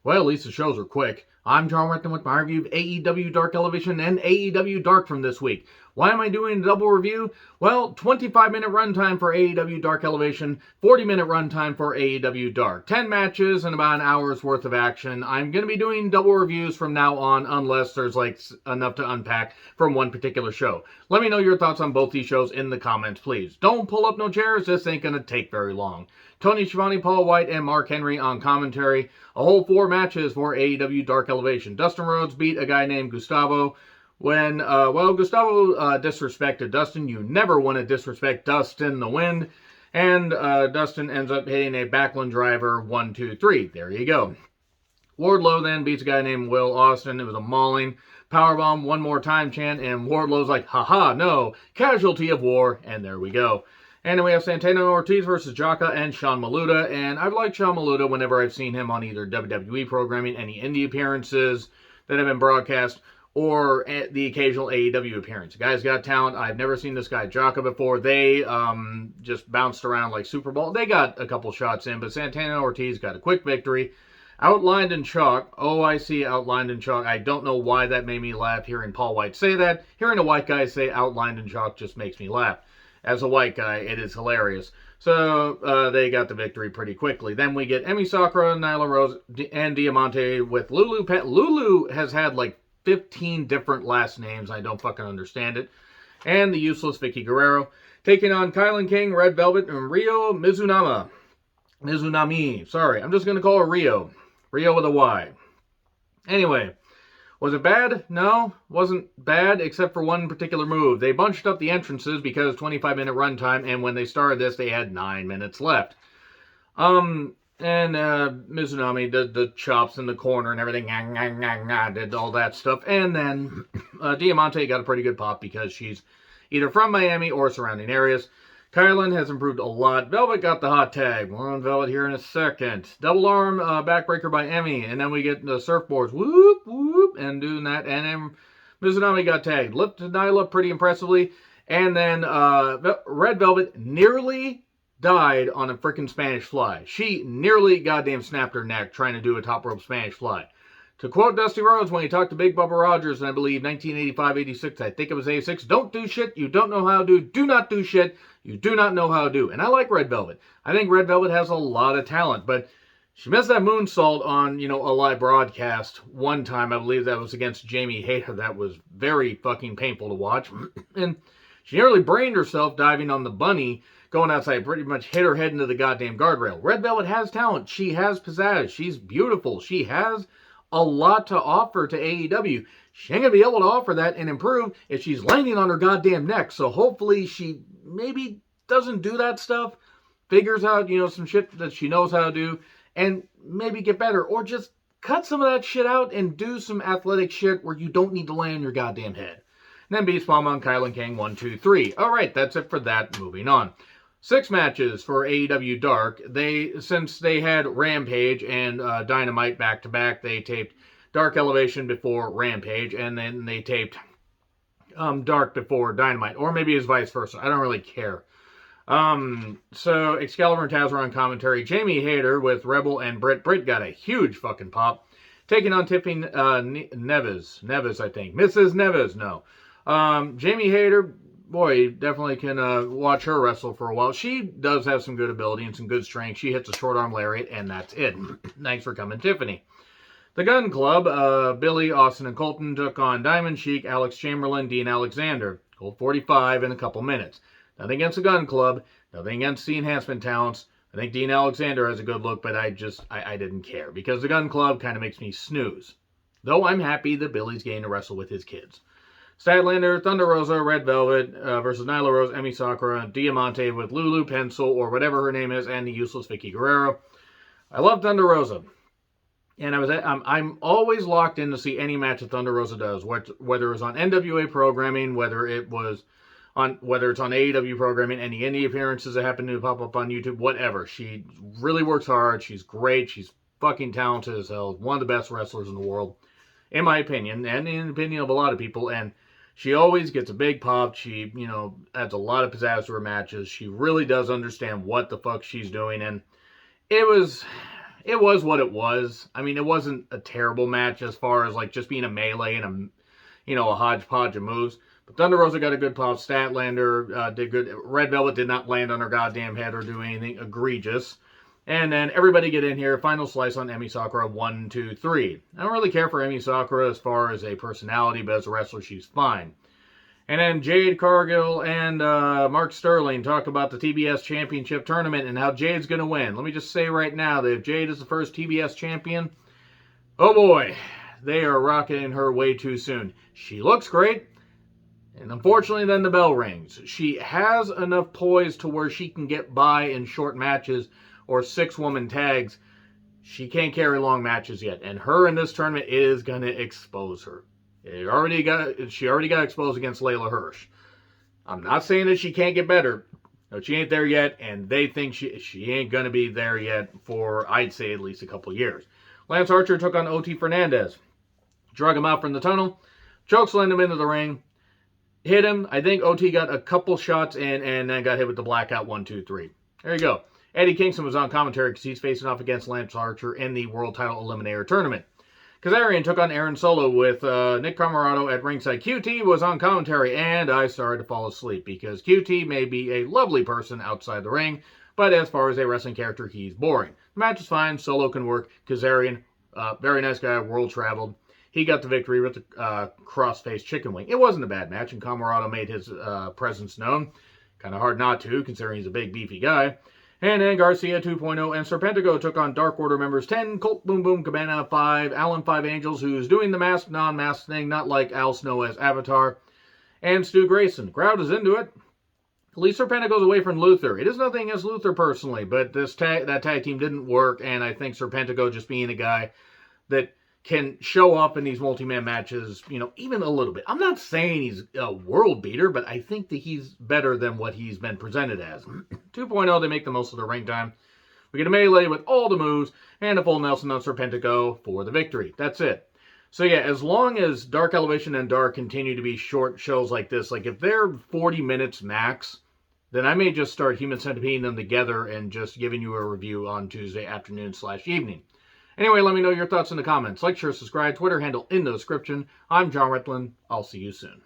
Well, at least the shows are quick. I'm John Retton with my review of AEW Dark Elevation and AEW Dark from this week. Why am I doing a double review? Well, 25-minute runtime for AEW Dark Elevation, 40-minute runtime for AEW Dark. 10 matches and about an hour's worth of action. I'm going to be doing double reviews from now on unless there's enough to unpack from one particular show. Let me know your thoughts on both these shows in the comments, please. Don't pull up no chairs. This ain't going to take very long. Tony Schiavone, Paul White, and Mark Henry on commentary. A whole 4 matches for AEW Dark Elevation. Dustin Rhodes beat a guy named Gustavo. When, Gustavo disrespected Dustin. You never want to disrespect Dustin the Wind. And Dustin ends up hitting a backland driver, 1, 2, 3. There you go. Wardlow then beats a guy named Will Austin. It was a mauling. Powerbomb, one more time chant, and Wardlow's like, haha, no, casualty of war, and there we go. And then we have Santana Ortiz versus Jaka and Sean Maluta. And I've liked Sean Maluta whenever I've seen him on either WWE programming, any indie appearances that have been broadcast, or the occasional AEW appearance. The guy's got talent. I've never seen this guy Jaka before. They just bounced around like Super Bowl. They got a couple shots in, but Santana Ortiz got a quick victory. Outlined in chalk. Oh, I see, outlined in chalk. I don't know why that made me laugh hearing Paul White say that. Hearing a white guy say outlined in chalk just makes me laugh. As a white guy, it is hilarious. So they got the victory pretty quickly. Then we get Emi Sakura, Nyla Rose, and Diamante with Lulu. Lulu has had like 15 different last names. I don't fucking understand it. And the useless Vicky Guerrero taking on Kylan King, Red Velvet, and Rio Mizunami. Sorry, I'm just going to call her Rio. Rio with a Y. Anyway. Was it bad? No, wasn't bad except for one particular move. They bunched up the entrances because 25-minute runtime, and when they started this, they had 9 minutes left. And Mizunami did the chops in the corner and everything, did all that stuff. And then Diamante got a pretty good pop because she's either from Miami or surrounding areas. Kylan has improved a lot. Velvet got the hot tag. More on Velvet here in a second. Double arm backbreaker by Emi. And then we get the surfboards. Whoop, whoop. And doing that. And then Mizunami got tagged. Lifted Nyla pretty impressively. And then Red Velvet nearly died on a freaking Spanish fly. She nearly goddamn snapped her neck trying to do a top rope Spanish fly. To quote Dusty Rhodes when he talked to Big Bubba Rogers in, I believe, 1985-86, I think it was 86, don't do shit you don't know how to do. Do not do shit you do not know how to do. And I like Red Velvet. I think Red Velvet has a lot of talent, but she missed that moonsault on, a live broadcast one time. I believe that was against Jamie Hayter. That was very fucking painful to watch. And she nearly brained herself diving on the bunny, going outside, pretty much hit her head into the goddamn guardrail. Red Velvet has talent. She has pizzazz. She's beautiful. She has a lot to offer to AEW. She ain't going to be able to offer that and improve if she's landing on her goddamn neck. So hopefully she maybe doesn't do that stuff, figures out, some shit that she knows how to do, and maybe get better. Or just cut some of that shit out and do some athletic shit where you don't need to lay on your goddamn head. And then Beast Bomb on Kylan King, 1, 2, 3. All right, that's it for that. Moving on. 6 matches for AEW Dark. Since they had Rampage and Dynamite back-to-back, they taped Dark Elevation before Rampage, and then they taped Dark before Dynamite. Or maybe it's vice versa. I don't really care. So Excalibur and Taz were on commentary. Jamie Hayter with Rebel and Britt. Britt got a huge fucking pop. Taking on Tiffany Neves, I think. Mrs. Neves, no. Jamie Hayter, boy, definitely can watch her wrestle for a while. She does have some good ability and some good strength. She hits a short arm lariat, and that's it. Thanks for coming, Tiffany. The Gun Club, Billy, Austin, and Colton took on Diamond Sheik, Alex Chamberlain, Dean Alexander. Gold 45 in a couple minutes. Nothing against the Gun Club. Nothing against the enhancement talents. I think Dean Alexander has a good look, but I didn't care. Because the Gun Club kind of makes me snooze. Though I'm happy that Billy's getting to wrestle with his kids. Statlander, Thunder Rosa, Red Velvet versus Nyla Rose, Emi Sakura, Diamante with Lulu Pencil, or whatever her name is, and the useless Vicky Guerrero. I love Thunder Rosa. And I'm always locked in to see any match that Thunder Rosa does, whether it's on NWA programming, whether it's on AEW programming, any indie appearances that happen to pop up on YouTube, whatever. She really works hard. She's great. She's fucking talented as hell. One of the best wrestlers in the world, in my opinion, and in the opinion of a lot of people. And she always gets a big pop. She, adds a lot of pizzazz to her matches. She really does understand what the fuck she's doing. And it was it was what it was. I mean, it wasn't a terrible match as far as like just being a melee and a hodgepodge of moves. But Thunder Rosa got a good pop. Statlander did good. Red Velvet did not land on her goddamn head or do anything egregious. And then everybody get in here. Final slice on Emi Sakura, 1, 2, 3. I don't really care for Emi Sakura as far as a personality, but as a wrestler, she's fine. And then Jade Cargill and Mark Sterling talk about the TBS Championship Tournament and how Jade's going to win. Let me just say right now that if Jade is the first TBS champion, oh boy, they are rocketing her way too soon. She looks great, and unfortunately then the bell rings. She has enough poise to where she can get by in short matches or 6-woman tags. She can't carry long matches yet, and her in this tournament is going to expose her. She already got exposed against Layla Hirsch. I'm not saying that she can't get better. No, she ain't there yet, and they think she ain't going to be there yet for, I'd say, at least a couple years. Lance Archer took on O.T. Fernandez. Drug him out from the tunnel. Chokeslammed him into the ring. Hit him. I think O.T. got a couple shots in, and then got hit with the blackout 1, 2, 3. There you go. Eddie Kingston was on commentary because he's facing off against Lance Archer in the World Title Eliminator Tournament. Kazarian took on Aaron Solo with Nick Camarado at ringside. QT was on commentary, and I started to fall asleep because QT may be a lovely person outside the ring, but as far as a wrestling character, he's boring. The match is fine. Solo can work. Kazarian, very nice guy, world traveled. He got the victory with the cross-face chicken wing. It wasn't a bad match, and Camarado made his presence known. Kind of hard not to, considering he's a big, beefy guy. And then Garcia 2.0 and Serpentico took on Dark Order members 10, Colt Boom Boom Cabana 5, Alan 5 Angels, who's doing the mask, non-mask thing, not like Al Snow as Avatar, and Stu Grayson. Crowd is into it. At least Serpentico's away from Luther. It is nothing against Luther personally, but that tag team didn't work, and I think Serpentico just being a guy that can show up in these multi-man matches, even a little bit. I'm not saying he's a world beater, but I think that he's better than what he's been presented as. 2.0, they make the most of the ring time. We get a melee with all the moves and a full Nelson on Serpentico for the victory. That's it. So yeah, as long as Dark Elevation and Dark continue to be short shows like this, like if they're 40 minutes max, then I may just start Human Centipeding them together and just giving you a review on Tuesday afternoon/evening. Anyway, let me know your thoughts in the comments. Like, share, subscribe, Twitter handle in the description. I'm John Ritlin. I'll see you soon.